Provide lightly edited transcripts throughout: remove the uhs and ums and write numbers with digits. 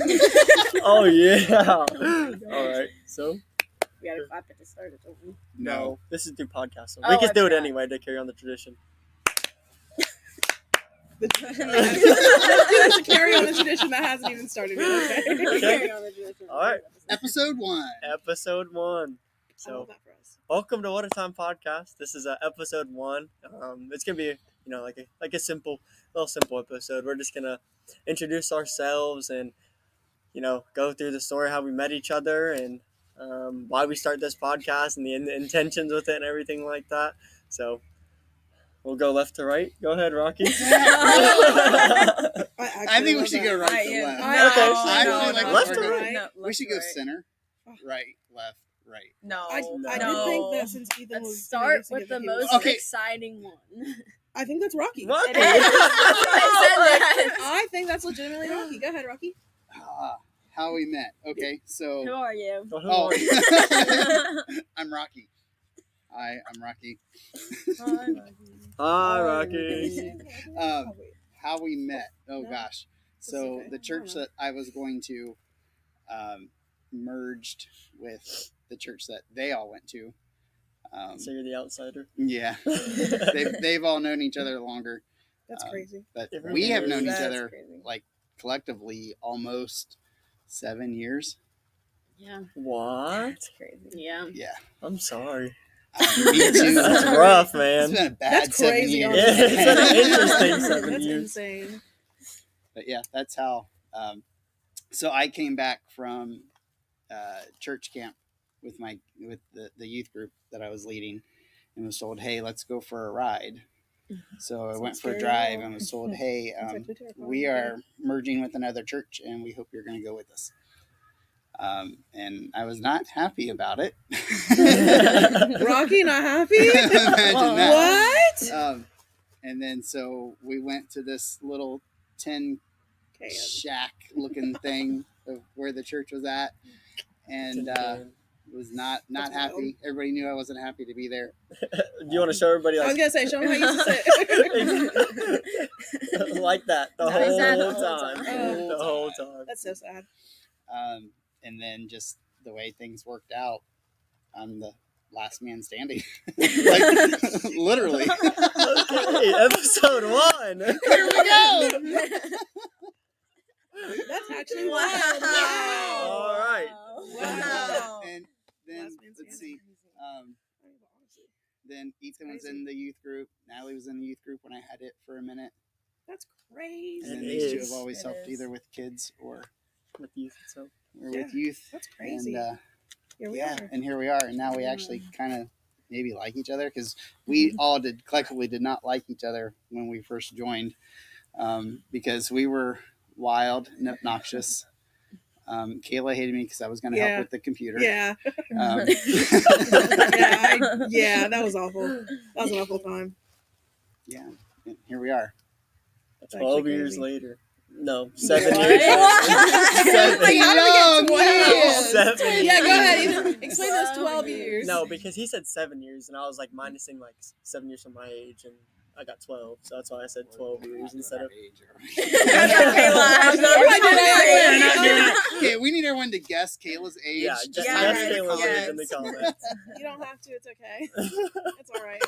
Oh, yeah. All right. So, We gotta clap at the start of it. no. This is through podcast. So Oh, we can I do it forgot. anyway to carry on the tradition. That's a carry on the tradition that hasn't even started yet. Okay. Carry on the tradition. All right. Episode 1. Episode 1. I love So, that for us. welcome to What a Time podcast. This is episode 1. It's gonna be, like a simple episode. We're just gonna introduce ourselves and, go through the story how we met each other and why we start this podcast and the intentions with it and everything like that. So, we'll go left to right. Go ahead, Rocky. I think we should go right to left. Okay. Like left to we're right. gonna- we should go center, right, left, right. No. I did think that since Ethan Let's was start doing with this, the he was- most Okay. exciting one. I think that's Rocky. What? It is. I said that. I think that's legitimately Rocky. Go ahead, Rocky. How we met. Okay, Who so are you? oh, I'm Rocky. I'm Rocky. Hi, Rocky. How we met. Oh No. gosh. That's So okay. the church that I was going to merged with the church that they all went to. So you're the outsider. Yeah, they've all known each other longer, That's crazy. but Different we have years. known each That's other crazy. like collectively almost 7 years. Yeah. What? That's crazy. Yeah. Yeah, I'm sorry. me too. That's rough, It's man. been a bad That's 7 crazy. years. Yeah, it's an interesting 7 That's years. insane. But yeah, that's how. So I came back from church camp with the youth group that I was leading, and was told, "Hey, let's go for a ride." So I went for a scary. drive and was told, "Hey, That's actually terrifying. we are merging with another church, and we hope you're going to go with us." And I was not happy about it. Rocky not happy? Imagine that. What? And then so we went to this little tin Okay. shack looking thing of where the church was at, and was not That's happy. Everybody knew I wasn't happy to be there. Do you want to show everybody I was like, gonna say, show him how you used to sit. like that the No, whole he's not the whole time? time. The whole time. That's so sad. And then just the way things worked out, I'm the last man standing. Like, literally. Okay, episode 1. Here we go. That's actually Wow. wild. Wow. All right. Wow. And then Last man let's standing. see. Then Ethan was in the youth group. Natalie was in the youth group when I had it for a minute. That's crazy. And then It these two is. have always It helped is. either with kids or With youth, so. with youth. That's crazy. And Here we yeah, are. and here we are. And now we actually kind of maybe like each other, because we all collectively did not like each other when we first joined, because we were wild and obnoxious. Kayla hated me because I was going to Yeah. help with the computer. Yeah. Um, Yeah, that was awful. That was an awful time. yeah, and here we are. 12 years crazy. later. No, 7 What? years What? later. Like, how did we get 12 years? 7 Yeah, go years. ahead. Ethan. Explain those 12 12 years. No, because he said 7 years, and I was like minusing like 7 years from my age, and I got 12, so that's why I said 12 years instead of. Okay, we need everyone to guess Kayla's age. Yeah, just just Yeah, guess in the Kayla's age comments. in the comments. You don't have to. It's okay. It's all right. I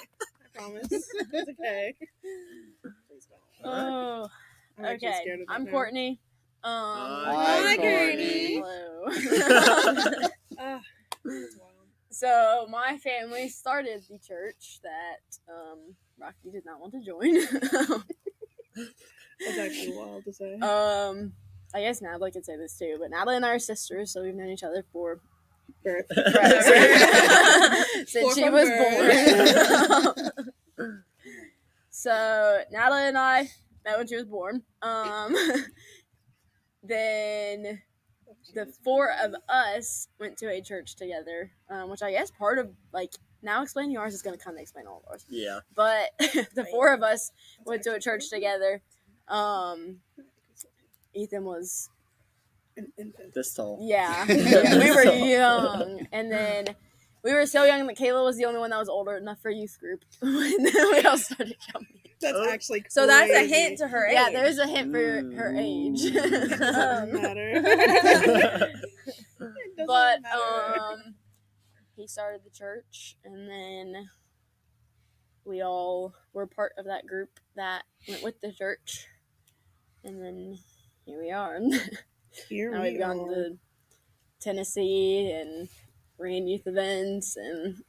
promise. It's okay. Please don't. Oh, I'm actually okay. scared of it I'm now. Courtney. Hi, Courtney. Hello. Ah, that's wild. So my family started the church that Rocky did not want to join. That's actually wild to say. I guess Natalie could say this too, but Natalie and I are sisters, so we've known each other for Birth. since she From was birth. born. So Natalie and I met when she was born. Then the 4 of us went to a church together, which I guess part of, like, now explaining yours is going to kind of explain all of ours. Yeah. But the 4 of us went to a church together. Ethan was, An infant. This tall. yeah, we were young. And then we were so young that Kayla was the only one that was older enough for youth group when we all started jumping. That's Oh. actually crazy. So that's a hint to her age. Yeah, there's a hint for her age. It doesn't matter. It doesn't But matter. he started the church, and then we all were part of that group that went with the church, and then here we are. Here Now we we've gone are. to Tennessee and ran youth events and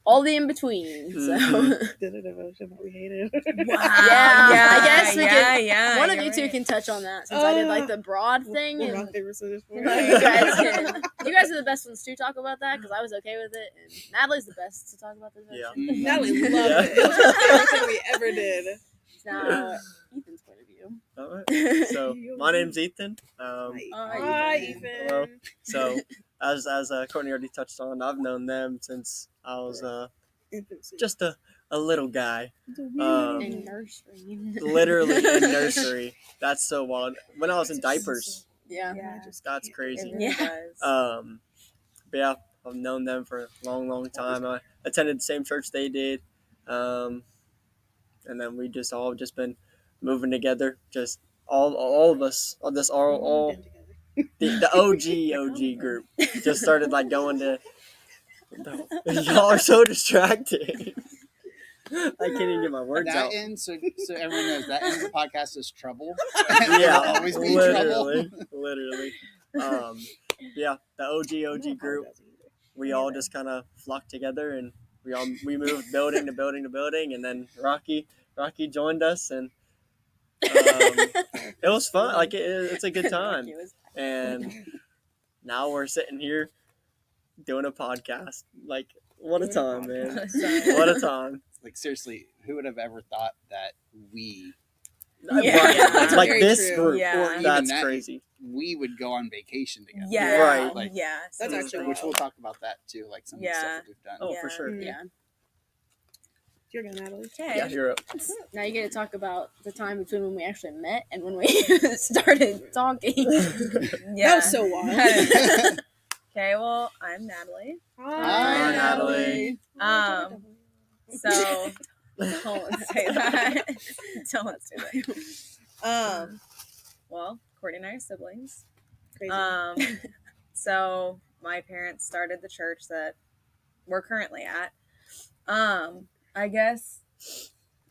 all the in between. So Mhm. Did a devotion that we hated. Wow. Yeah, I guess we yeah, could- yeah. one of you're you two right. can touch on that since I did like the broad thing, We'll and rock, paper, scissors, you for guys can. You guys are the best ones to talk about that because I was okay with it, and Natalie's the best to talk about this. Yeah. Mm. Natalie loved Yeah. it. It was her favorite thing we ever did. Now Ethan's point of view. All right. So my name's Ethan. Hi, Ethan. Hello. So as Courtney already touched on, I've known them since I was Infancy. just a little guy. The um, weird- In nursery. Literally in nursery. That's so wild. When I was in diapers. Yeah. Yeah. I just That's can't. crazy. It really Yeah. does. But yeah, I've known them for a long time. I attended the same church they did. And then we just all just been moving together. Just all of us, all the OG group just started like going to. Y'all are so distracted. I can't even get my words That out. end, so everyone knows that end of the podcast is trouble. Yeah, It'll always be trouble. literally. Yeah, the OG group. We all just kind of flocked together, and we moved building to building to building, and then Rocky joined us, and it was fun. Like it's a good time, and now we're sitting here doing a podcast. Like what a time, man! What a time! Like seriously, who would have ever thought that we Yeah. Right. Like Very this true. group. Yeah. or even That's that, crazy. we would go on vacation together? Yeah. Right. Like- yeah. That's so actually true. Which we'll talk about that too, like some of the Yeah. stuff that we've done. Oh, Yeah. for sure. Mm. Yeah. You're good, Natalie. Okay. Yeah, you're up. Now you get to talk about the time between when we actually met and when we started talking. Yeah. That was so wild. Okay, well, I'm Natalie. Hi, Natalie. So don't say that. Don't say that. Well, Courtney and I are siblings. Crazy. So my parents started the church that we're currently at. I guess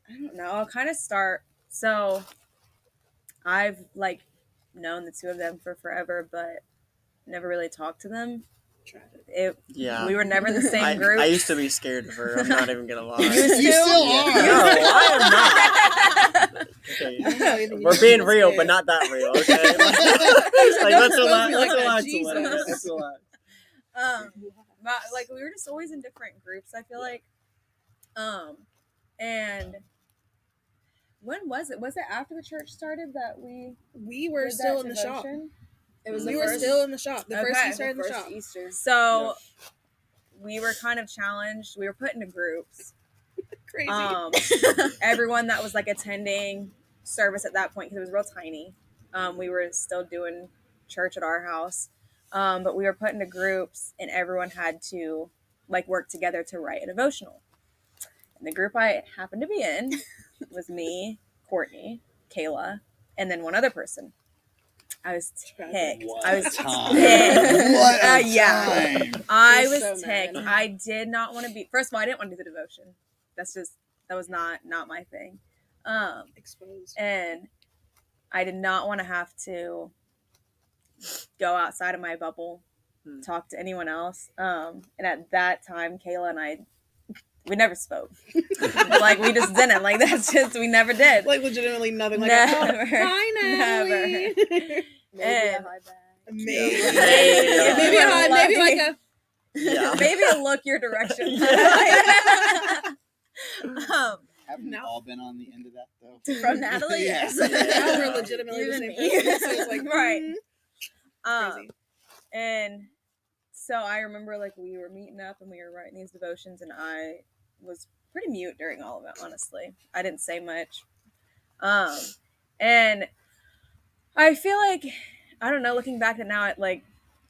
I don't know. I'll kind of start. So I've like known the two of them for forever, but never really talked to them. Tragic. Yeah. We were never in the same group. I used to be scared of her. I'm not even gonna lie. You used You to? still are. No, I am not. Okay. We're being real, but not that real. Okay. Like, let's relax. Like Let's that, relax. Jesus. A little. Let's relax. But like we were just always in different groups. I feel like, and when was it? Was it after the church started that We were did still that in the shop. devotion? It was We the were first, still in the shop. The first Okay. we started in the first shop. Easter. So we were kind of challenged. We were put into groups. Crazy. Everyone that was like attending service at that point, because it was real tiny. We were still doing church at our house, but we were put into groups, and everyone had to like work together to write a devotional. And the group I happened to be in was me, Courtney, Kayla, and then one other person. I was ticked. What I a was time. ticked. What a Yeah. time. I You're was so ticked. mad. I did not want to be. First of all, I didn't want to do the devotion. That was not my thing. Exposed. And I did not want to have to go outside of my bubble, talk to anyone else. And at that time, Kayla and I, we never spoke. Like we just didn't. Like that's just we never did. Like legitimately nothing. Like Never. hi, Natalie. Maybe a And- high bag. Maybe. Yeah. Maybe a hi. Maybe like a. Yeah. Maybe a look your direction. Haven't we No. all been on the end of that though? From Natalie, Yeah. yes. Now we're legitimately the Even same me. person. So it's like Right. Crazy. And so I remember like we were meeting up and we were writing these devotions, and I was pretty mute during all of it, honestly. I didn't say much. And I feel like, I don't know, looking back at now,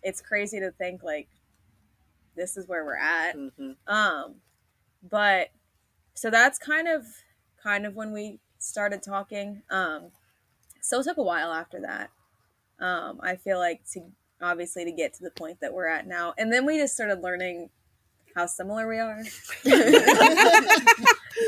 it's crazy to think like this is where we're at. Mm-hmm. But so that's kind of when we started talking. Still took a while after that. I feel like to get to the point that we're at now, and then we just started learning how similar we are.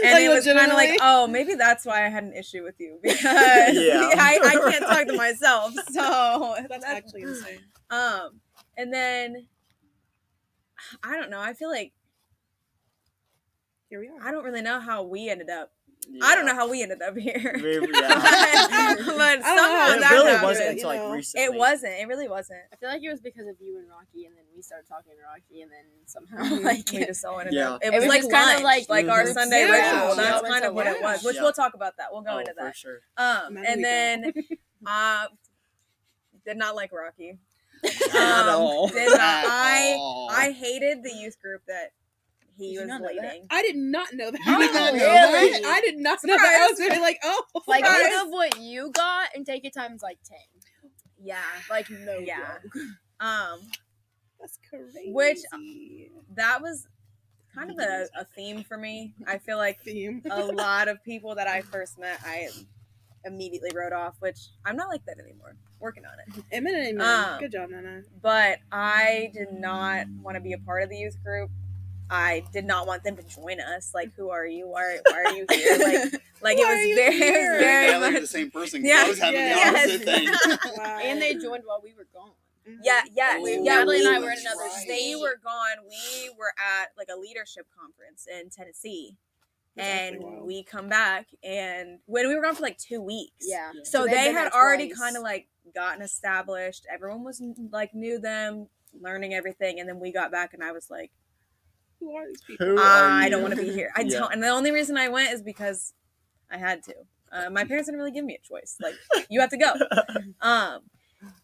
And Like, it was kind of like, legitimately? oh, maybe that's why I had an issue with you, because Yeah. I can't talk to myself. So That's actually insane. And then I don't know. I feel like Here we are. I don't really know how we ended up. Yeah. I don't know how we ended up here. Maybe, but I don't know. somehow It that really happened. wasn't you until like know. recently. It wasn't. It really wasn't. I feel like it was because of you and Rocky, and then we started talking to Rocky, and then somehow Mhm. like we just all ended Yeah. up. It It was was like just kind of lunch, like our Mhm. Sunday Yeah. ritual. Yeah. That's Yeah. kind of what it was. Which Yeah. we'll talk about that. We'll go Oh, into for that. sure. Man, And we then did not like Rocky. At all. Did not. At all. I hated the youth group that he Did you was not know that? leading. I did not know that. You did not know really? I did not know that. I was Surprise. really like, oh. like Surprise. think of what you got and take it times like 10. Yeah. Like no Yeah. joke. That's crazy. Which- That was kind of a theme for me. I feel like theme. a lot of people that I first met, I immediately wrote off, which I'm not like that anymore. Working on it. Amen and amen. Um, Good job, Nana. But I did not want to be a part of the youth group. I did not want them to join us. Like, who are you? Why are you here? Like Why it are was you very, here? it was very Apparently you're much. the same person. 'cause Yeah. I was having Yeah. the opposite thing. Wow. And they joined while we were gone. Yeah, yes, Oh, yeah. Natalie and I we- were in another right. state. They were gone. We were at like a leadership conference in Tennessee, That's and actually wild. we come back, and when we were gone for like 2 weeks. Yeah. So they've they been had there already twice. kind of like gotten established. Everyone was like knew them, learning everything, and then we got back, and I was like, Who are these people? Who are I you? don't want to be here. I Yeah. don't. And the only reason I went is because I had to. My parents didn't really give me a choice. Like, you have to go.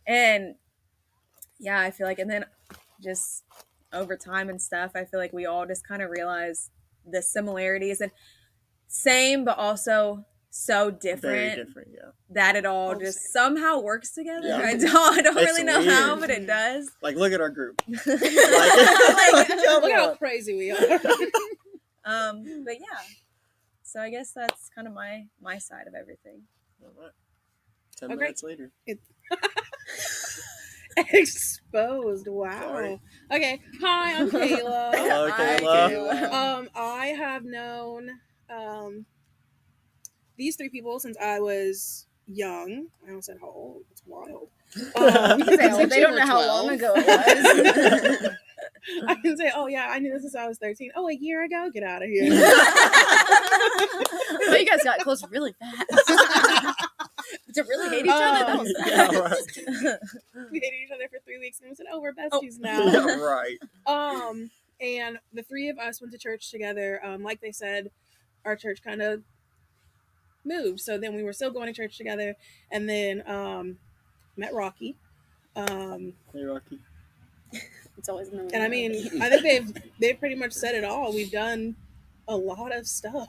And yeah, I feel like, and then just over time and stuff, I feel like we all just kind of realized the similarities and same, but also so Very different different, yeah. that it all Oh, just same. somehow works together. Yeah. I don't It's really know how, weird. but it does. Like, look at our group. Like, Look how crazy we are. but yeah. So I guess that's kind of my side of everything. All right. 10 Okay. minutes later. Exposed. Wow. Sorry. Okay. Hi, I'm Kayla. Hello, Hi, Kayla. I have known these three people since I was young. I almost said how old. It's wild. You can say, Since they you don't were know how 12. long ago it was. I can say, oh yeah, I knew this since I was 13. Oh, a year ago? Get out of here. Well, you guys got close really fast. To really hate each other, that was Yeah, fast. right. We hated each other for 3 weeks and we said, oh, we're besties now. Yeah, right. And the three of us went to church together. Like they said, our church kind of moved. So then we were still going to church together, and then met Rocky. Hey, Rocky. It's always in the And I mean, I think they've pretty much said it all. We've done a lot of stuff.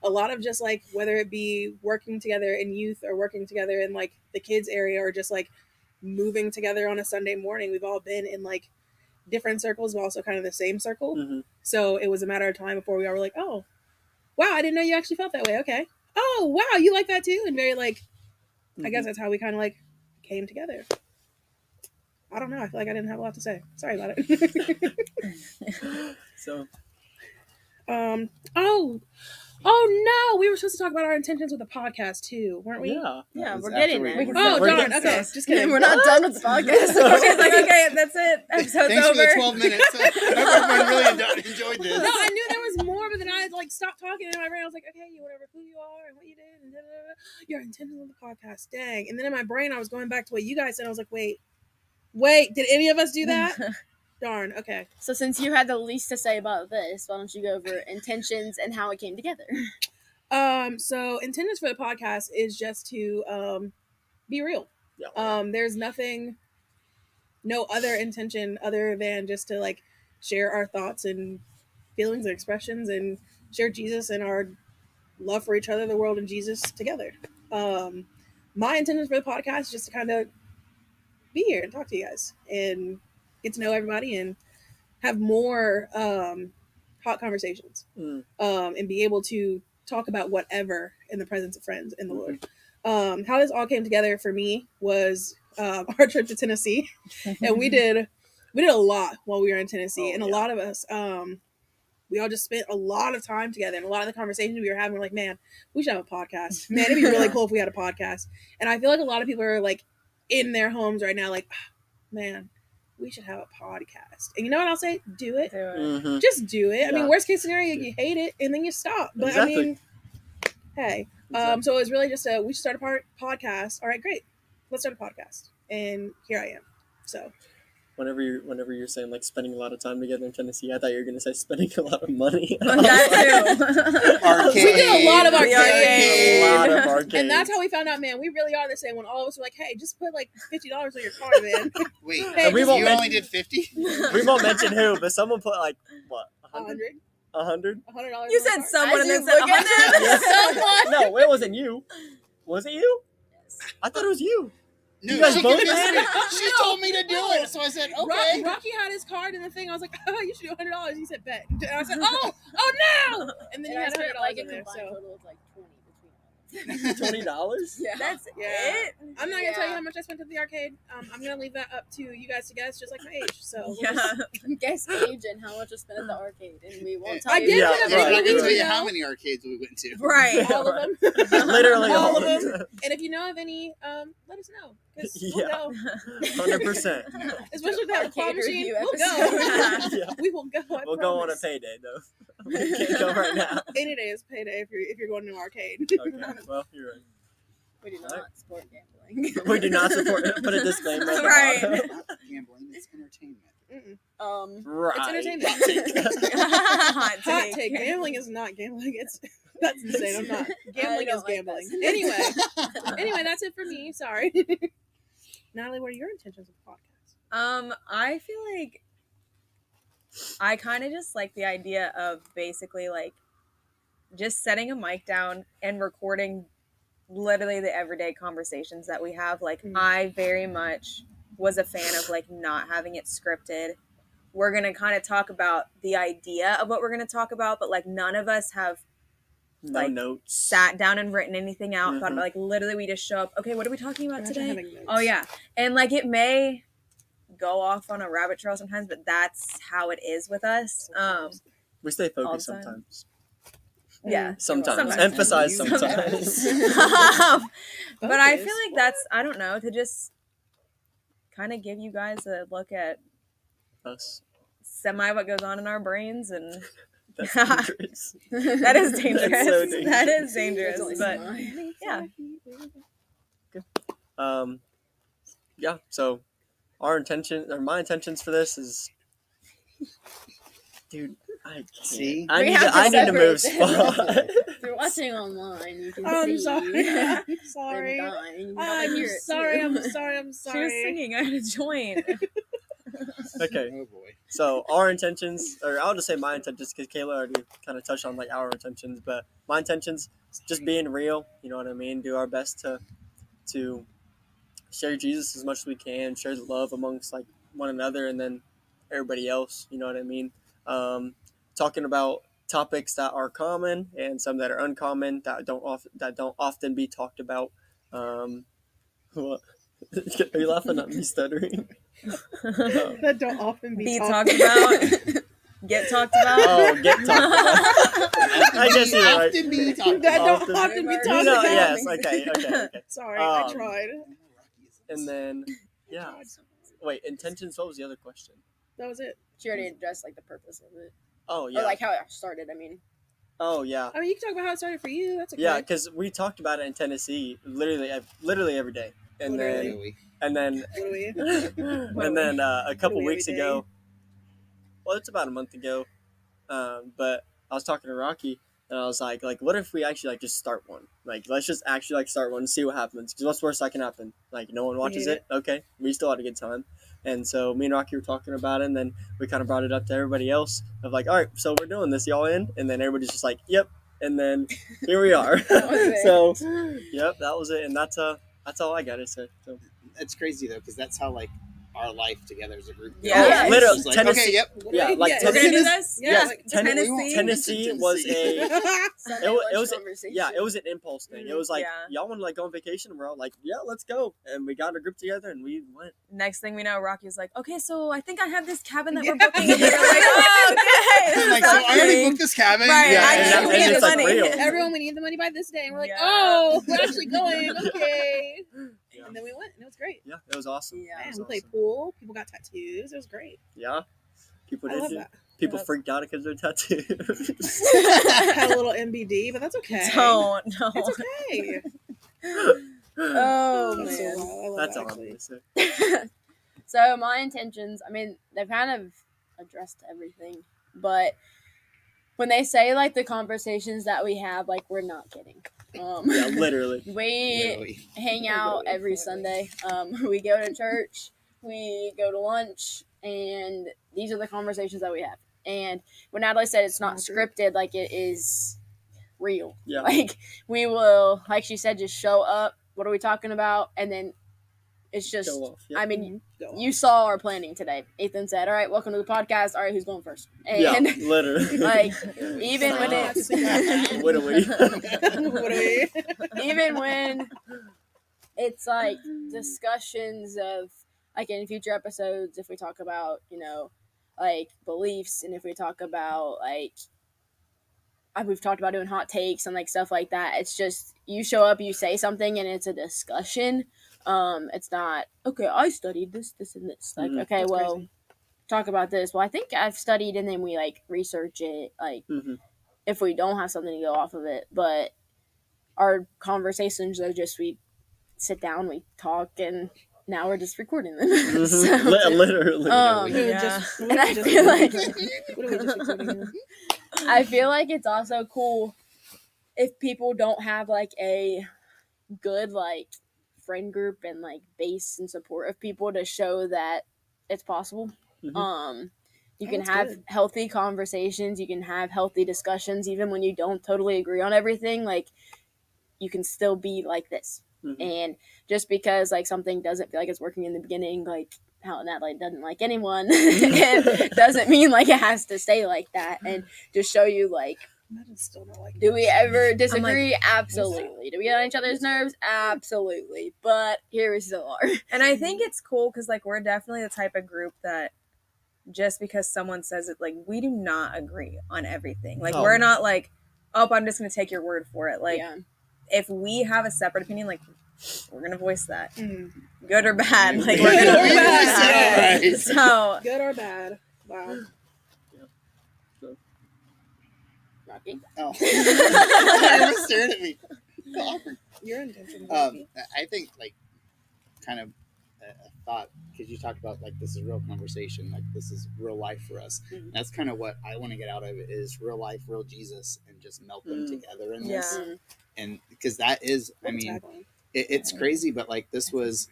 A lot of just like, whether it be working together in youth or working together in like the kids area or just like moving together on a Sunday morning. We've all been in like different circles, but also kind of the same circle. Mhm. So it was a matter of time before we all were like, oh, wow, I didn't know you actually felt that way. Okay. Oh, wow, you like that too? And very like, I guess that's how we kind of like came together. I don't know. I feel like I didn't have a lot to say. Sorry about it. So, Oh no, we were supposed to talk about our intentions with the podcast too, weren't we? yeah. Yeah, was we're after getting we- there. we can Oh We're darn. getting Okay, so- just kidding. We're not done with the podcast. She's like, okay, that's it. Episode's Thanks for the over. 12 minutes. Everyone really enjoyed this. No, I knew there was more, but then I like stopped talking in my brain. I was like, okay, you whatever who you are and what you did and da, da, da. Your intentions with the podcast. Dang. And then in my brain I was going back to what you guys said. I was like, wait, did any of us do that? Darn, okay. So since you had the least to say about this, why don't you go over intentions and how it came together? So intentions for the podcast is just to be real. Yeah. There's no other intention other than just to like share our thoughts and feelings and expressions and share Jesus and our love for each other, the world, and Jesus together. My intentions for the podcast is just to kind of be here and talk to you guys and get to know everybody and have more hot conversations, Mm. and be able to talk about whatever in the presence of friends in the Lord. How this all came together for me was our trip to Tennessee, and we did a lot while we were in Tennessee, Oh, and a yeah. lot of us, we all just spent a lot of time together, and a lot of the conversations we were having were like, man, we should have a podcast. Man, it'd be really Yeah. cool if we had a podcast. And I feel like a lot of people are like in their homes right now, like, man, we should have a podcast. And you know what I'll say? Do it. Do it. Mhm. Just do it. I mean, Yeah. worst case scenario, you hate it and then you stop. But Exactly. I mean, hey. Exactly. So it was really just we should start a podcast. All right, great. Let's start a podcast. And here I am. So Whenever you're saying like spending a lot of time together in Tennessee, I thought you were gonna say spending a lot of money. That too. Arcade. We did a lot of arcade. A lot of arcade. and that's how we found out, man, we really are the same. When all of us were like, hey, just put like $50 on your card, man. Wait, Hey, we you won't only did 50? we won't mention who, but someone put like what, 100 100? $100. You on said my card. someone and As then you said look at 100. Someone. No, it wasn't you. Was it you? I thought it was you. No, You guys she both convinced did me. it? She told me to do it, so I said, okay. Rocky had his card and the thing. I was like, oh, you should do $100. He said, bet. And I said, oh no! And then And he I had spent $100 like a in there. combined So total of like 20 between us. $20? Yeah. That's Yeah. it. I'm not gonna tell you Yeah. how much I spent at the arcade. I'm gonna leave that up to you guys to guess, just like my age. So we'll Yeah. just- Guess age and how much I spent at the arcade, and we won't tell I you. did Yeah, put a right. big I'm not gonna movie, tell you you how know? many arcades we went to. Right. all of them. Literally All all of of them. them. And if you know of any, let us know. 'Cause Yeah. we'll go. 100%. Especially if they have a claw Arcade machine, review we'll episode. go. Yeah. We will go. I We'll go on a promise. payday though. We can't go right now. Any day is payday if you're going to an arcade. Okay, well, you're right. We do Alright. not support gambling. We do not support. Put a disclaimer. at the Right. bottom. Gambling is entertainment. Mm-mm. Right. It's entertainment. Hot Hot take. take: gambling is not gambling. That's insane. I'm not. Gambling don't is like gambling. that. Anyway, that's it for me. Sorry, Natalie. What are your intentions with the podcast? I feel like I kind of just like the idea of basically like just setting a mic down and recording literally the everyday conversations that we have. Like Mhm. I very much was a fan of like not having it scripted. We're going to kind of talk about the idea of what we're going to talk about, but like none of us have No like, notes. sat down and written anything out. Thought Mhm. about like literally we just show up. Okay, what are we talking about Imagine today? having notes. Oh yeah. And like it may go off on a rabbit trail sometimes, but that's how it is with us. We stay focused All the time. sometimes. Yeah. Sometimes. Sometimes. Emphasize Sometimes. sometimes. But I feel Focus. like that's I don't know, to just kind of give you guys a look at Us. semi what goes on in our brains and That's dangerous. that is dangerous. That's so dangerous. That is There's dangerous. only But some. yeah. Yeah, so my intentions for this is, dude, I can't. See? I We need have to, to I need to move separate spot. If you're watching online, you can I'm see sorry. I'm them sorry. dying. You can I'm hear it, sorry. too. I'm sorry. I'm She was sorry. singing, I had to join. Okay, Oh boy. so our intentions, or I'll just say my intentions, because Kayla already kind of touched on like our intentions, but my intentions, just being real, you know what I mean? Do our best to share Jesus as much as we can, share the love amongst like one another and then everybody else, you know what I mean? Talking about topics that are common and some that are uncommon that don't often be talked about. What? Are you laughing at me stuttering? That don't often be Be talked talked about. Get talked about. Oh, get talked about. I guess you're right. Often be talked That about. don't often be You talked You know, about. yes, okay. Sorry, I Um, tried. And then, yeah. Wait, intentions, what was the other question? That was it. She already addressed like the purpose of it, Oh, yeah. or like how it started. I mean, Oh, yeah. I mean, you can talk about how it started for you. That's okay. Yeah, because we talked about it in Tennessee literally every day. And Literally. then What do we? and then a couple Literally weeks every day. ago, well, it's about a month ago, but I was talking to Rocky, and I was like, what if we actually like just start one? Like, let's just actually like start one and see what happens. Because what's worse that can happen? Like, no one watches hate it. Okay, we still had a good time. And so me and Rocky were talking about it, and then we kind of brought it up to everybody else of like, all right, so we're doing this, y'all in? And then everybody's just like, yep. And then here we are. was it. So, yep, that was it, and that's all I gotta say. So. It's crazy though, because that's how like our life together as a group. Yeah. It was Literally, just like, Tennessee- okay, yep. Yeah, like Yes. We're gonna do Tennessee- this. Yeah, Yes, like, Tennessee was a Sunday it lunch was conversation. yeah, it was an impulse thing. It was like Yeah. y'all want to like go on vacation, and we're all like, yeah, let's go, and we got a group together and we went. Next thing we know, Rocky was like, okay, so I think I have this cabin that Yeah. we're booking. And we were like, oh, okay. This I'm is like, so I already happening. booked this cabin. Right, Yeah, I and need that- to and get it's, like, money. real. Everyone, we need the money by this day. And we're like, Yeah. oh, we're actually going. Okay. Yeah. And then we went, and it was great. Yeah, it was awesome. Yeah. It Man, was we played awesome. pool. People got tattoos. It was great. Yeah, people I did. love do- that. People Yep. freaked out because of their tattoos. Had a little MBD, but that's okay. Don't. No. It's okay. Oh, That's so man. wild. I love That's that, all I'm actually. gonna say. So my intentions, I mean, they've kind of addressed everything, but when they say like the conversations that we have, like we're not kidding. Yeah, literally. we Literally. hang out every Sunday. We go to church, we go to lunch, and these are the conversations that we have. And when Natalie said it's not scripted, like it is real. Yeah. Like we will, like she said, just show up. What are we talking about? And then it's just, Go off. Yeah. I mean, Go on. you saw our planning today. Ethan said, all right, welcome to the podcast. All right, who's going first? And yeah, literally. like, even when Stop. What are we? What are we? even when it's like discussions of like in future episodes, if we talk about, you know, like beliefs, and if we talk about like we've talked about doing hot takes and like stuff like that, it's just you show up, you say something, and it's a discussion. It's not okay, I studied this and this, like Mhm. okay, That's well crazy. talk about this. Well, I think I've studied, and then we like research it, like hmm if we don't have something to go off of it. But our conversations are just we sit down, we talk, and now we're just recording them. So, Literally. Um, We were Yeah. just- we and were I just- feel like What are we just recording? I feel like it's also cool if people don't have like a good like friend group and like base and support of people to show that it's possible. Mhm. You Oh, can that's have good. healthy conversations, you can have healthy discussions even when you don't totally agree on everything. Like you can still be like this. Mhm. And just because like something doesn't feel like it's working in the beginning, like how Natalie doesn't like anyone, it doesn't mean like it has to stay like that. And just show you like, Imagine still not like do we this. ever disagree? Absolutely. Do we get on each other's What's that? nerves? Absolutely. But here we still are. And I think it's cool because, like, we're definitely the type of group that just because someone says it, like, we do not agree on everything. Like, Oh. we're not like, oh, I'm just going to take your word for it. Like, Yeah. if we have a separate opinion, like, we're going to voice that. Mm. Good or bad. Like, Good we're or going to voice bad. that. Right. So, Good or bad? Wow. Rocky. Oh. Everyone's staring at me. So awkward. Your intention. I think like kind of a thought because you talked about like this is real conversation, like this is real life for us. Mhm. That's kind of what I want to get out of it is real life, real Jesus, and just melt them Mm. together in Yeah. this. And because that is, I mean, it's crazy, but like this was,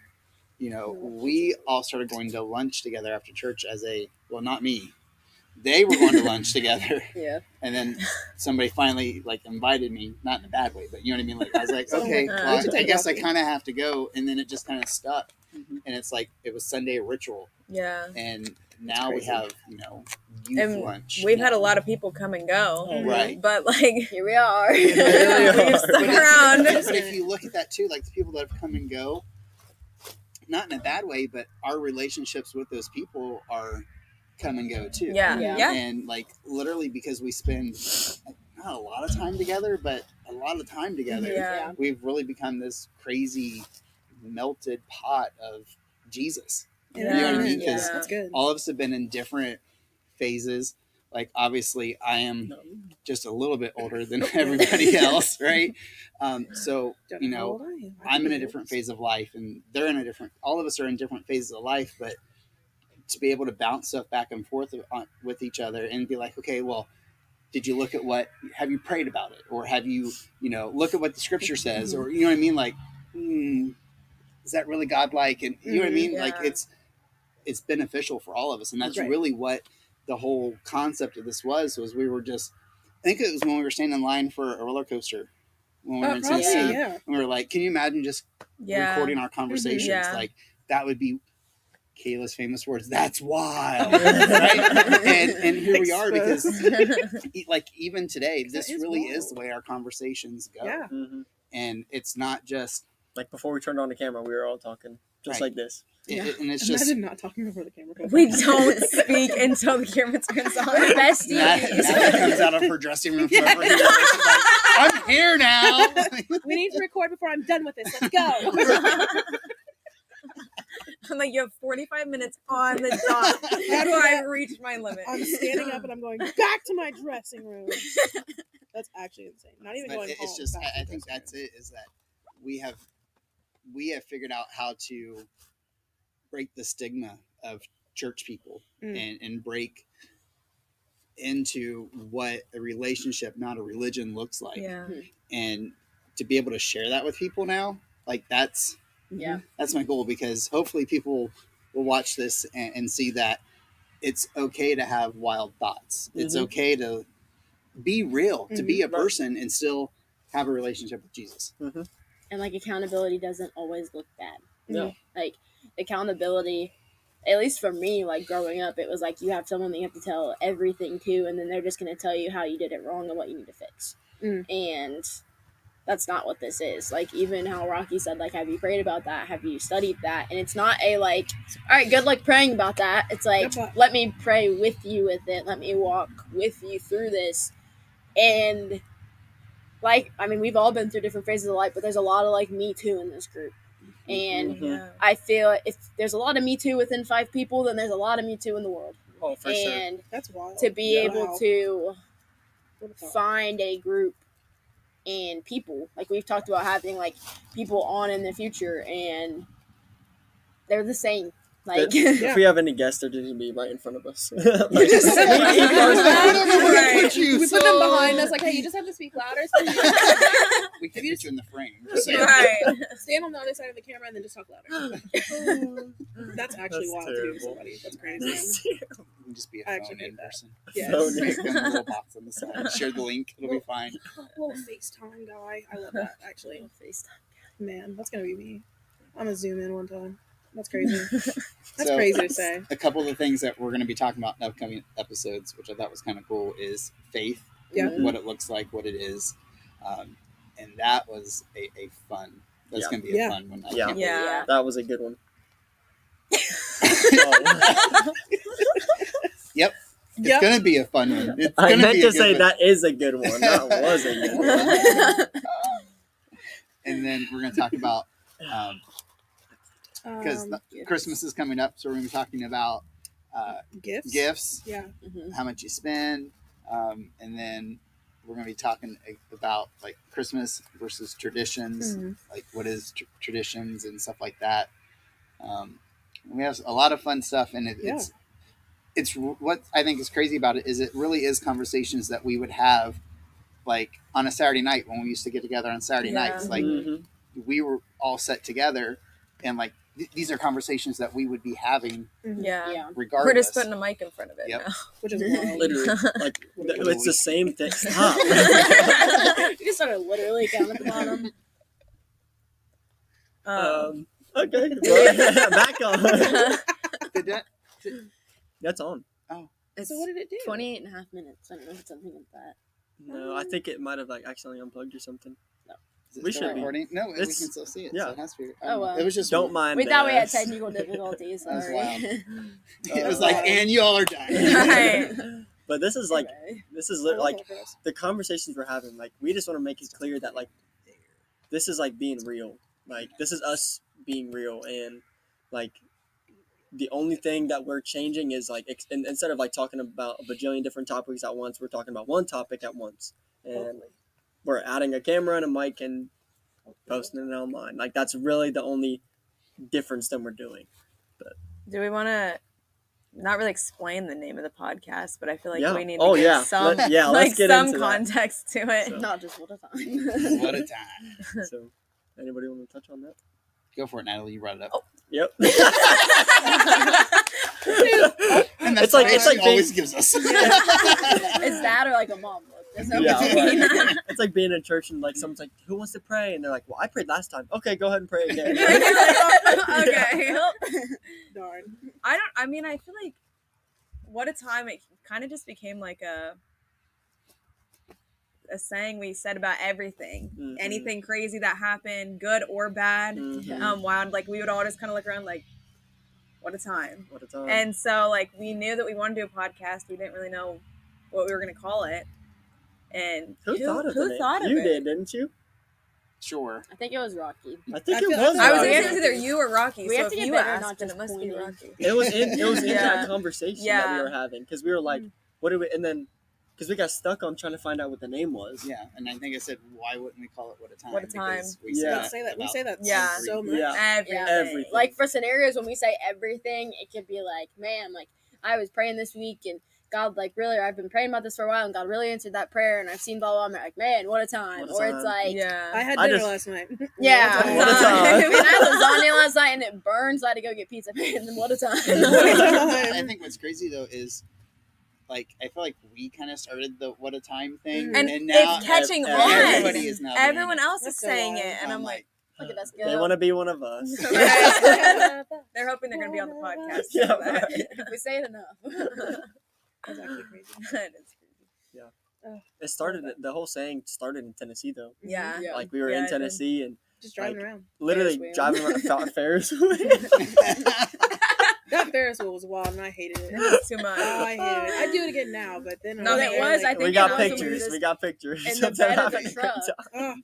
you know, we all started going to lunch together after church as a well, not me. They were going to lunch together. Yeah. And then somebody finally like invited me, not in a bad way, but you know what I mean? Like I was like, okay, well, What'd you I think guess I about kind of have to go. And then it just kind of stuck. Mhm. And it's like, it was Sunday ritual. yeah. And now we crazy. have, you know, youth And lunch. we've had a lot of people come and go. Oh, Right. But, like, Here we are. we've are. stuck But around. but if you look at that too, like the people that have come and go, not in a bad way, but our relationships with those people are come and go too. Yeah. Yeah. Yeah. And like literally because we spend not a lot of time together, but a lot of time together. Yeah. We've really become this crazy melted pot of Jesus. You know what I mean? Yeah. 'Cause That's good. all of us have been in different phases. Like obviously I am just a little bit older than everybody else, right? So, Don't you know how know, old I am. I I'm can in a do different this. phase of life and they're in a different, all of us are in different phases of life, but to be able to bounce stuff back and forth with each other and be like, okay, well, did you look at have you prayed about it? Or have you, you know, look at what the scripture says, or, you know what I mean? Like, is that really God-like? And you know what I mean? Yeah. Like it's beneficial for all of us. And that's Right. really what the whole concept of this was we were just, I think it was when we were standing in line for a roller coaster when we were Oh, in probably, Tennessee. yeah. We were like, can you imagine just Yeah. recording our conversations? Yeah. Like that would be Kayla's famous words, "That's wild," right? And here we are, because like even today, this is really wild. is the way our conversations go. Yeah. Mm-hmm. And it's not just Like before we turned on the camera, we were all talking just Right. like this. and it's just Imagine not talking before the camera comes We on. don't speak until the camera turns on. We're besties. Natalie comes out of her dressing room from over here. She's like, "I'm here now." We need to record before I'm done with this. Let's go. I'm like, you have 45 minutes on the dot before I reach my limit. I'm standing up and I'm going back to my dressing room. That's actually insane. Not even But going home. it's just, back to I the think dressing that's it, is that we have figured out how to break the stigma of church people and break into what a relationship, not a religion, looks like. Yeah. And to be able to share that with people now, like that's my goal, because hopefully people will watch this and see that it's okay to have wild thoughts. It's okay to be real, to be a person and still have a relationship with Jesus. And like accountability doesn't always look bad. No. Like accountability, at least for me, like growing up, it was like you have someone that you have to tell everything to, and then they're just going to tell you how you did it wrong and what you need to fix. And that's not what this is. Like even how Rocky said, like, have you prayed about that? Have you studied that? And it's not a like, all right, good luck praying about that. It's like, let me pray with you with it. Let me walk with you through this. And like, I mean, we've all been through different phases of life, but there's a lot of like Me Too in this group. And Yeah. I feel if there's a lot of Me Too within 5 people, then there's a lot of Me Too in the world. Oh, for sure. And That's wild. to be able Wow. to What a thought. find a group and people, like we've talked about having like people on in the future, and they're the same. Like, If we have any guests, they're just gonna be right in front of us. You just sit behind us. I don't know where to Right. put you. We put them behind us, like, hey, you just have to speak louder. So We can put you in the frame. Just saying. Right. stand on the other side of the camera and then just talk louder. That's actually That's wild to do to terrible. somebody. That's crazy. You can just be a I actually phone in hate that. person. Yes. Phone Just put in a little box on the side. Share the link. It'll be fine. Little FaceTime guy. I love that, actually. Man, that's going to be me. I'm going to zoom in one time. That's crazy. That's So, crazy to say. A couple of the things that we're going to be talking about in upcoming episodes, which I thought was kind of cool, is faith. Yeah. What it looks like, what it is. And that was a fun. That's Yeah. going to be Yeah. a fun one. I Yeah. can't believe Yeah. That was a good one. Yep. It's Yep. going to be a fun one. It's I gonna meant be a to good say one. that is a good one. That was a good one. And then we're going to talk about, because Christmas is coming up, so we're going to be talking about Gifts? gifts, Yeah. how much you spend, and then we're going to be talking about like Christmas versus traditions, like what is traditions and stuff like that. We have a lot of fun stuff, and it's what I think is crazy about it is it really is conversations that we would have like on a Saturday night when we used to get together on Saturday Yeah. nights. Like we were all set together, and like these are conversations that we would be having Yeah. Yeah. regardless. We're just putting a mic in front of it Yep. now. Which is wild. Literally, like it's the same thing. Stop. You just started literally down at the bottom. Okay, well, back on. Did that- That's on. It's So what did it do? 28 and a half minutes. I don't know if it's something like that. No, I think it might have like accidentally unplugged or something. is it We still should be. recording? No, we can It's- still see it. yeah. So it has to be. Oh, well. It was just Don't mind. We thought we had this. technical difficulties. That was Sorry. wild. It was like, and you all are dying. Right. But this is like Okay. this is I love like that for us. the conversations we're having. Like we just want to make it clear that like this is like being real. Like this is us being real, and like the only thing that we're changing is like instead of like talking about a bajillion different topics at once, we're talking about one topic at once, and we're adding a camera and a mic and posting it online. Like that's really the only difference that we're doing. Do we want to not really explain the name of the podcast, but I feel like Yeah. we need to Oh, give yeah. some, Let's like get some into that. context to it. So- Not just what a time. What a time. So, anybody want to touch on that? Go for it, Natalie. You brought it up. Oh. Yep. And that's It's like- the it's face like she always being- gives us. Is that or like a mom look? That's Yeah, not what you right. mean. It's like being in church and like someone's like, "Who wants to pray?" And they're like, "Well, I prayed last time." Okay, go ahead and pray again. Okay. Darn. I mean, I feel like what a time it kind of just became like a saying we said about everything. Mhm. Anything crazy that happened, good or bad. Mhm. Wow, like we would all just kind of look around like, what a time. What a time. And so like we knew that we wanted to do a podcast. We didn't really know what we were going to call it. And who thought of who it? thought of You it? did, didn't you? Sure. I think it was Rocky. I think I it feel- was. I was Rocky. thinking it was either you or Rocky. We so have to if get you better, asked, not then just it must be pointing. Rocky. It was in Yeah. that conversation that we Yeah. were having because we were like, "What do we?" And then because we got stuck on trying to find out what the name was. Yeah, and I think I said, why wouldn't we call it What a Time? What a Time. Because we Yeah. Let's say that. We about say that Yeah. so much. Yeah. Everything. Like for scenarios when we say everything, it could be like, man, like I was praying this week and God, like really, I've been praying about this for a while and God really answered that prayer and I've seen blah blah. I'm like, man, what a time! What a Or time. it's like, Yeah. I had I dinner just- last night. yeah, What a time. I had lasagna last night and it burns. So I had to go get pizza. And then what a time! I think what's crazy though is, like, I feel like we kind of started the What a Time thing, And now it's catching on. Everybody is now. doing Everyone it. else That's is so saying wild. it, and I'm like, Look at us They go. want to be one of us. Right. They're hoping they're going to be on the podcast. Yeah, right. We say it enough. That's actually crazy. That is crazy. It started. The whole saying started in Tennessee though. Yeah. Yeah. Like we were Yeah, in it did. Tennessee and Just driving Like- around. literally Ferris wheel. driving around Ferris wheel. That Ferris wheel was wild and I hated it. It's too Oh, much. I hated it. I'd do it again now, but then No, I it was was, like, I think we got it also pictures. was We got pictures. in the of them bed of having a a great truck. time.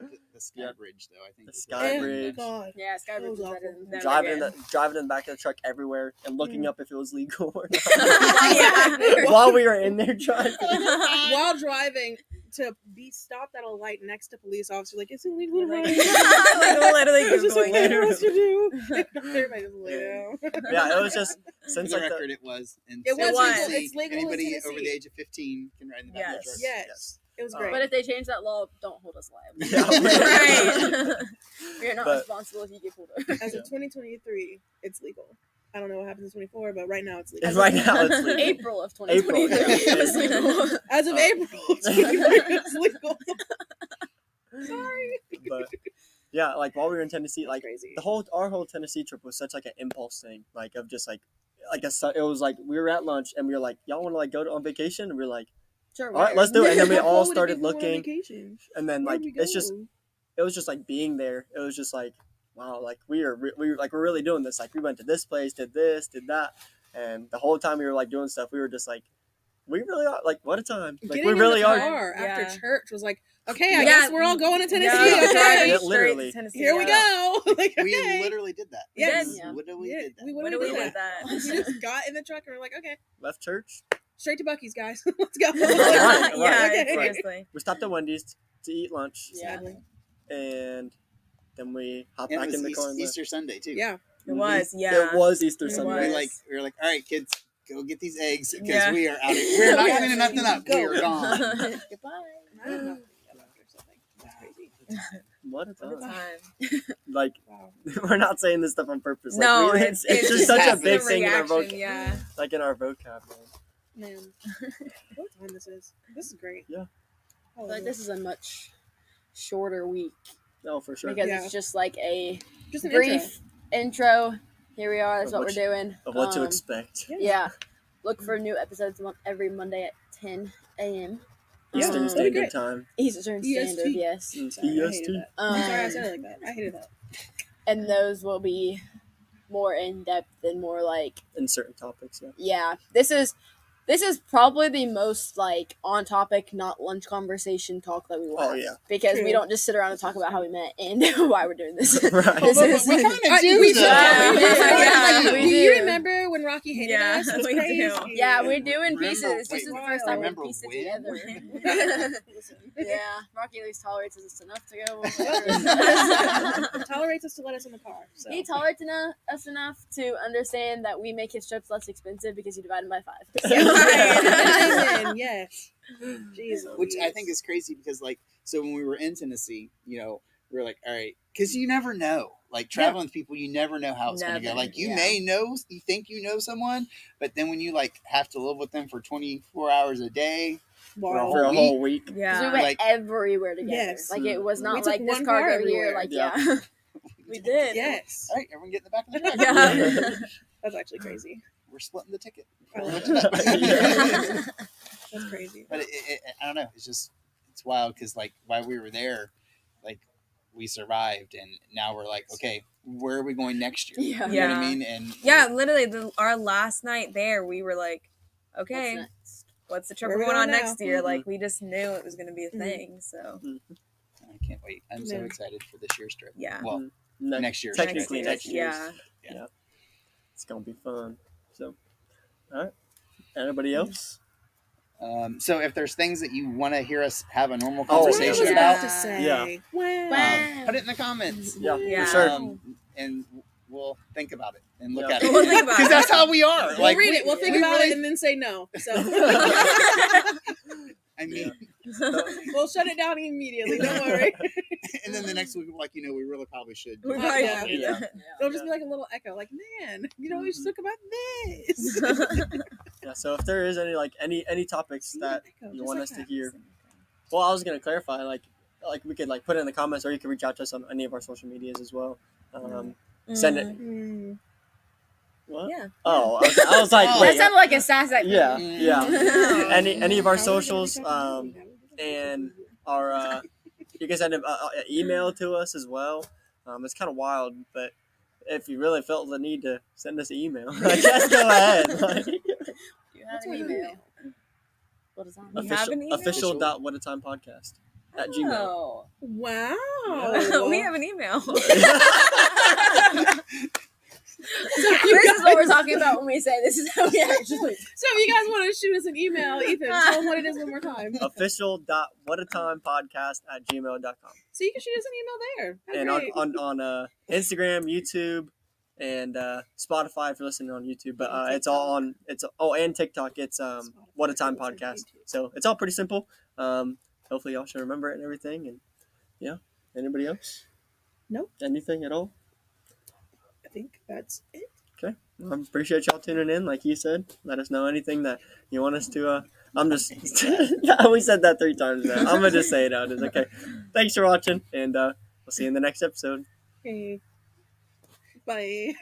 oh, the Sky Yeah. Bridge, though. I think The is Sky eh, Bridge. God. Yeah, Skybridge That was was better awful. than Never Driving again. driving in the back of the truck everywhere and looking Mm. up if it was legal or Yeah. not. While we were in there driving. While driving to be stopped at a light next to police officer, like, it's illegal to Like, ride. literally It's just Googling okay it. for us to do. Everybody just lay down. Yeah, it was just For since the like record, it was. And It was legal. It's legal in Anybody Tennessee. over the age of 15 can ride in the back of the truck. Yes. Yes. It was Oh. great. But if they change that law, don't hold us liable. Yeah. Right. You're not But- responsible if you get pulled over. As of 2023, it's legal. I don't know what happens in 24, but right now it's legal. right now it's legal. April of April, 2023. yeah. It was legal. As of Oh. April, 2023, it's legal. Sorry. But yeah, like while we were in Tennessee, like Crazy. our whole Tennessee trip was such like an impulse thing, like of just like it was like we were at lunch and we were like, y'all want to like go on vacation? And we were like, Sure, all right, let's do it. And then we How all cool would it be started if we went on looking, vacation? and then Where'd like we it's just go? it was just like being there. It was just like wow, like we're really doing this. Like we went to this place, did this, did that, and the whole time we were like doing stuff, we were just like, we really are like what a time. Like Getting we really in the are. car Yeah. after church was like, okay, I Yeah. guess we're all going to Tennessee. Yeah, Okay, driving Yeah, straight literally. to Tennessee, here we yeah. go. Like, We okay. literally did that. Yes. We Yeah. literally Yeah, did that. we When literally do we did do that? We just got in the truck and we're like, okay, Left church. straight to Buc-ee's, guys. Let's go. Right, Yeah, Okay. seriously. We stopped at Wendy's to eat lunch, Yeah. Sadly. and then we hopped And it back was in the car. And Easter Sunday too. Yeah. It was, yeah. It was Easter It Sunday. was. We were like, all right, kids, go get these eggs because Yeah. we are out. We're not Yeah. cleaning nothing up. Go. We are gone. Goodbye. I don't know. That's crazy. What a What a time! time. Like Wow. we're not saying this stuff on purpose. Like, No, it's just such a happened. big the thing in our reaction, yeah. like in our vocab. Man. Man, what time this is? This is great. Yeah. I I feel love like it. this is a much shorter week No, for sure. because Yeah. it's just like a Just an brief intro. Here we are. That's Of what we're doing. Of what to Um, expect. Yeah. Look for new episodes every Monday at 10 a.m. Yeah, Eastern that'd be Standard great. Time. Eastern EST. Standard, yes. Sorry, I hated that. I'm sorry I Um, said it like that. I hated that. and those will be more in depth and more like In certain topics, yeah. yeah. This is probably the most like on topic, not lunch conversation talk that we will Oh, have. yeah. Because we True. don't just sit around and talk about how we met and why we're doing this. Right. This But is we kind of do we though. Yeah, do. yeah, Like, we do you do. remember when Rocky hated Yeah, us? It was we do. crazy. yeah, we're doing Remember- pieces. This wait, is the first time we remember pieced it when? together. Listen. Yeah, Rocky at least tolerates us enough to go. Tolerates us to let us in the car. So. He tolerates us enough to understand that we make his trips less expensive because you divide them by 5. Amen, yes. Jesus. Which I think is crazy because, like, so when we were in Tennessee, you know, we're like, all right, because you never know. Like traveling with people, you never know how it's going to go. Never, Like you yeah. may know, you think you know someone, but then when you like have to live with them for 24 hours a day, Wow. For a whole week. 'Cause we Yeah. went Like- everywhere together. Yes. Like it was We not took like this one car car go here. everywhere. Like Yeah. yeah, we did. Yes. all right, everyone get in the back of the truck. Yeah. That's actually crazy. We're splitting the ticket. I love Yeah. That's crazy. But I don't know. It's wild because like while we were there, like we survived, and now we're like, okay, where are we going next year? Yeah. You know what I Yeah. mean? And Yeah, literally, our last night there, we were like, What's okay, next? what's the trip Where we're we going on going next now? year? Mhm. Like, we just knew it was going to be a Mhm. thing. So, I can't wait. I'm so Yeah. excited for this year's trip. yeah. Well, Ne- next year's technically trip. next year's. Yeah. It's gonna be fun. So, all right. Anybody else? So if there's things that you want to hear us have a normal Oh, conversation yeah. about, to say. Yeah. Wow. Wow. put it in the comments. Yeah, Yeah. for sure. And we'll think about it and look Yeah. at it. We'll think about Because it. that's how we are. We'll Like read it. We'll think we about really- it and then say no. So I mean, we'll shut it down immediately. Don't worry. and then the next week, like we really probably should. We Oh, probably yeah. won't. Yeah. It'll just be like a little echo, like, man, we should talk about this. Yeah. So if there is any topics that you want us to hear, well, I was gonna clarify like we could like put it in the comments, or you can reach out to us on any of our social medias as well. Send it. Mm. What? Yeah. Oh, okay. I was like, Oh. That wait. sounded like a sass. Yeah, Mm. yeah. Any of our socials, and our you can send an email to us as well. It's kind of wild, but if you really felt the need to send us an email, just go ahead. Like, Do you have What's an our email? What is that? You have an email? official.whatatimepodcast@gmail. Oh. Wow. We have an email. This is what we're talking about when we say this is how we actually. So if you guys want to shoot us an email, Ethan, tell them what it is one more time. official.whatatimepodcast@gmail.com. So you can shoot us an email there. How And great. on Instagram, YouTube, and Spotify if you're listening on YouTube. But it's all on and TikTok. It's What a Time Podcast. So it's all pretty simple. Hopefully y'all should remember it and everything. And yeah, anybody else? Nope. Anything at all? I think that's it. Okay. I appreciate y'all tuning in. Like you said, let us know anything that you want us to. I'm just. We said that 3 times now. I'm gonna just say it out. It's okay. Thanks for watching, and we'll see you in the next episode. Okay. Bye.